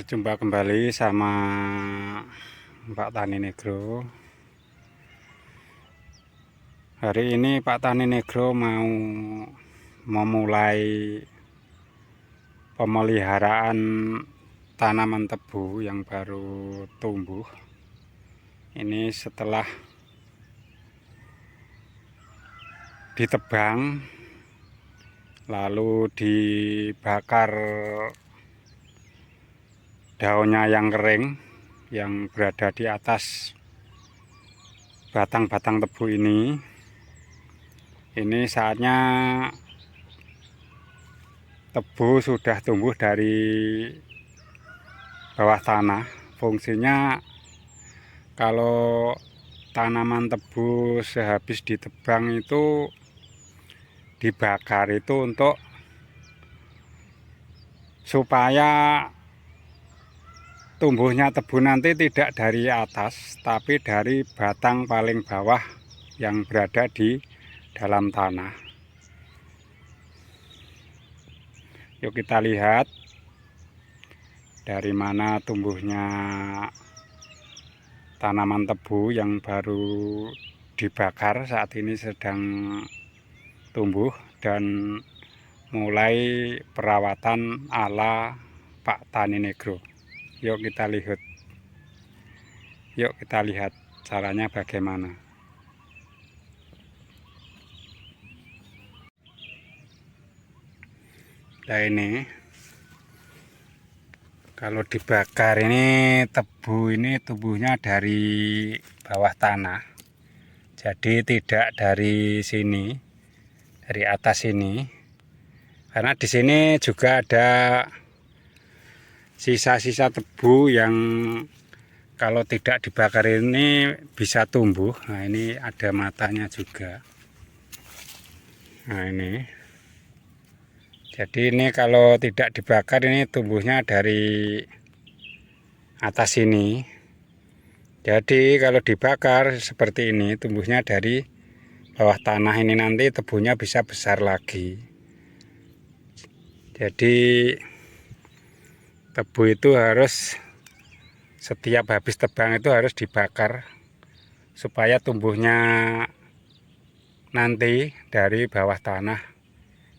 Berjumpa kembali sama Pak Tani Negro. Hari ini Pak Tani Negro mau memulai pemeliharaan tanaman tebu yang baru tumbuh. Ini setelah ditebang lalu dibakar daunnya yang kering yang berada di atas batang-batang tebu ini. Ini saatnya tebu sudah tumbuh dari bawah tanah. Fungsinya kalau tanaman tebu sehabis ditebang itu dibakar itu untuk supaya tumbuhnya tebu nanti tidak dari atas tapi dari batang paling bawah yang berada di dalam tanah. Yuk kita lihat dari mana tumbuhnya tanaman tebu yang baru dibakar, saat ini sedang tumbuh dan mulai perawatan ala Pak Tani Negro. Yuk kita lihat caranya bagaimana. Nah, ini kalau dibakar ini tebu ini tumbuhnya dari bawah tanah, jadi tidak dari sini, dari atas ini, karena di sini juga ada sisa-sisa tebu yang kalau tidak dibakar ini bisa tumbuh. Nah, ini ada matanya juga. Nah, ini jadi ini kalau tidak dibakar ini tumbuhnya dari atas ini. Jadi kalau dibakar seperti ini tumbuhnya dari bawah tanah, ini nanti tebunya bisa besar lagi. Jadi tebu itu harus setiap habis tebang itu harus dibakar supaya tumbuhnya nanti dari bawah tanah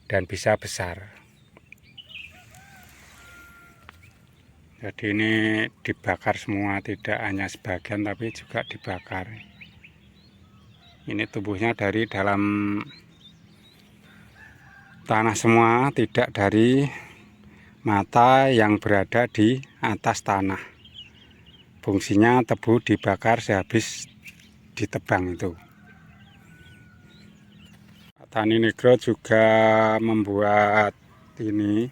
dan bisa besar. Jadi ini dibakar semua, tidak hanya sebagian tapi juga dibakar. Ini tumbuhnya dari dalam tanah semua, tidak dari mata yang berada di atas tanah. Fungsinya tebu dibakar sehabis ditebang itu. Pak Tani Negro juga membuat ini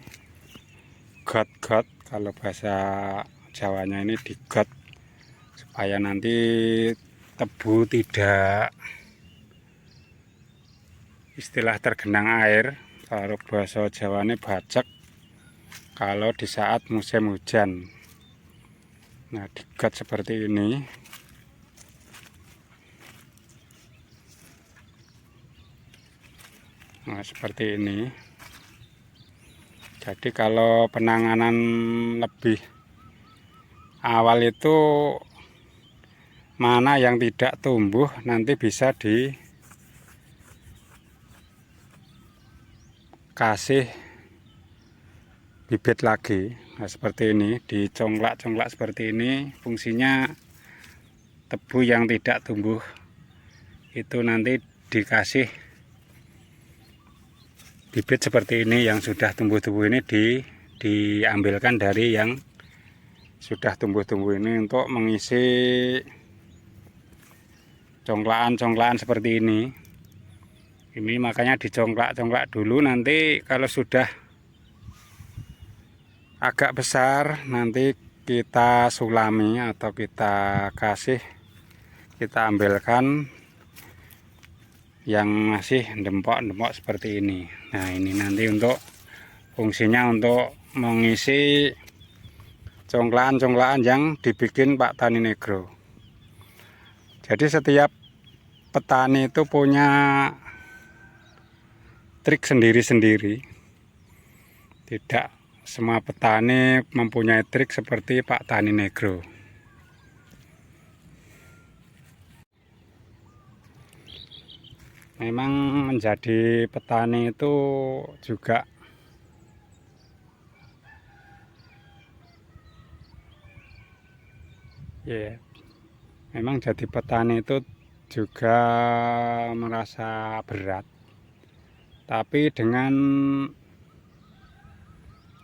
got-got, kalau bahasa Jawanya ini digot, supaya nanti tebu tidak istilah tergenang air, kalau bahasa Jawanya bacek, kalau di saat musim hujan. Nah, digot seperti ini. Nah, seperti ini. Jadi kalau penanganan lebih awal itu mana yang tidak tumbuh nanti bisa dikasih bibit lagi. Nah, seperti ini, dicongklak-congklak seperti ini. Fungsinya tebu yang tidak tumbuh itu nanti dikasih bibit seperti ini, yang sudah tumbuh-tumbuh ini diambilkan dari yang sudah tumbuh-tumbuh ini untuk mengisi congklakan-congklakan seperti ini. Ini makanya dicongklak-congklak dulu, nanti kalau sudah agak besar nanti kita sulami atau kita ambilkan yang masih dempok-dempok seperti ini. Nah, ini nanti untuk fungsinya untuk mengisi congklakan-congklakan yang dibikin Pak Tani Negro. Jadi setiap petani itu punya trik sendiri-sendiri, tidak semua petani mempunyai trik seperti Pak Tani Negro. Memang menjadi petani itu juga memang jadi petani itu juga merasa berat. Tapi dengan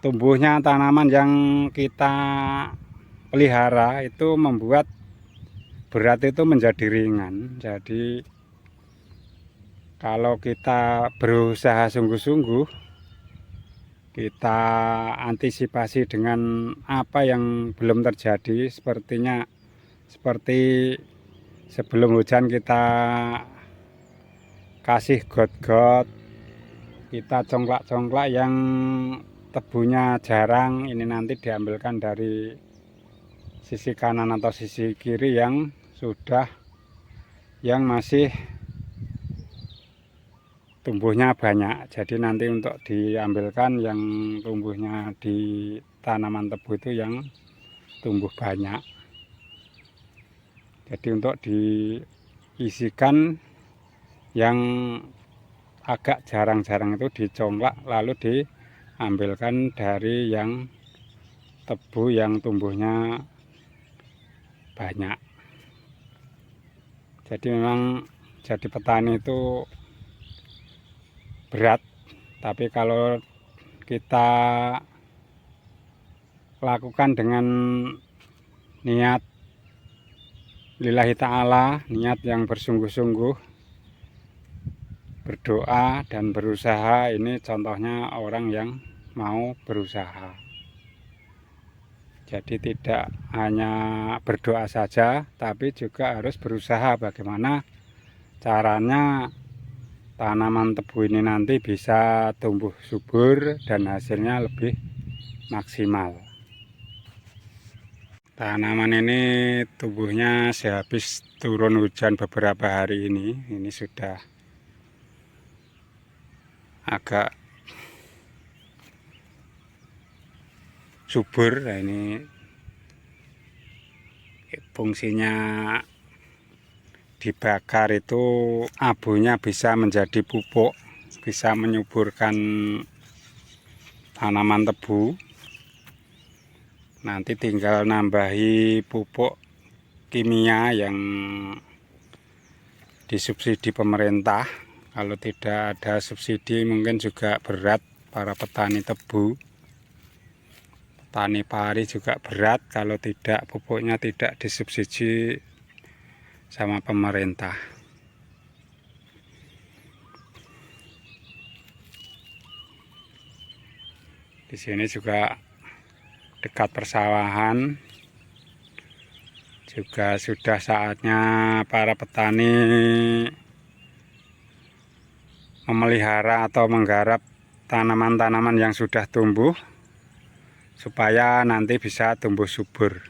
tumbuhnya tanaman yang kita pelihara itu membuat berat itu menjadi ringan. Jadi kalau kita berusaha sungguh-sungguh, kita antisipasi dengan apa yang belum terjadi, seperti sebelum hujan kita kasih got-got, kita congklak-congklak yang tebunya jarang, ini nanti diambilkan dari sisi kanan atau sisi kiri yang masih tumbuhnya banyak. Jadi nanti untuk diambilkan yang tumbuhnya di tanaman tebu itu yang tumbuh banyak. Jadi untuk diisikan yang agak jarang-jarang itu dicongklak, lalu diambilkan dari yang tebu yang tumbuhnya banyak. Jadi memang jadi petani itu berat, tapi kalau kita lakukan dengan niat lillahi ta'ala, niat yang bersungguh-sungguh, berdoa dan berusaha. Ini contohnya orang yang mau berusaha. Jadi tidak hanya berdoa saja, tapi juga harus berusaha bagaimana caranya tanaman tebu ini nanti bisa tumbuh subur dan hasilnya lebih maksimal. Tanaman ini tumbuhnya sehabis turun hujan beberapa hari ini sudah agak subur. Nah, ini fungsinya dibakar itu abunya bisa menjadi pupuk, bisa menyuburkan tanaman tebu. Nanti tinggal nambahi pupuk kimia yang disubsidi pemerintah. Kalau tidak ada subsidi mungkin juga berat para petani tebu. Petani pari juga berat kalau tidak pupuknya tidak disubsidi sama pemerintah. Di sini juga dekat persawahan, juga sudah saatnya para petani memelihara atau menggarap tanaman-tanaman yang sudah tumbuh supaya nanti bisa tumbuh subur.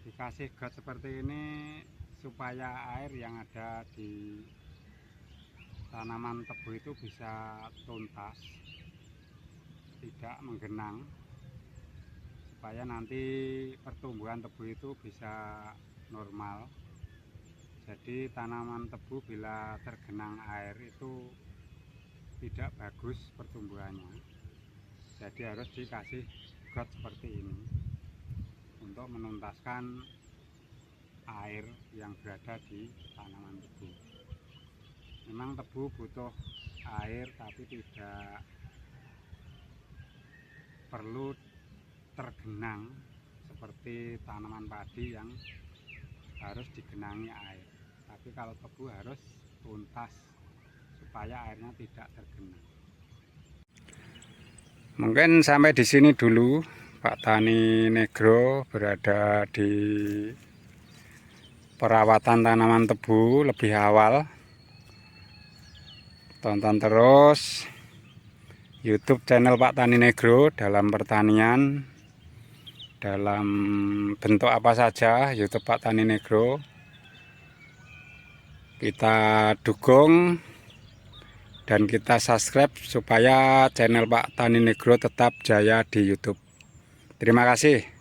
Dikasih got seperti ini supaya air yang ada di tanaman tebu itu bisa tuntas, tidak menggenang, supaya nanti pertumbuhan tebu itu bisa normal. Jadi tanaman tebu bila tergenang air itu tidak bagus pertumbuhannya. Jadi harus dikasih got seperti ini untuk menuntaskan air yang berada di tanaman tebu. Memang tebu butuh air, tapi tidak perlu tergenang seperti tanaman padi yang harus digenangi air. Tapi kalau tebu harus tuntas supaya airnya tidak tergenang. Mungkin sampai di sini dulu Pak Tani Negro berada di perawatan tanaman tebu lebih awal. Tonton terus YouTube channel Pak Tani Negro dalam pertanian, dalam bentuk apa saja YouTube Pak Tani Negro. Kita dukung dan kita subscribe supaya channel Pak Tani Negro tetap jaya di YouTube. Terima kasih.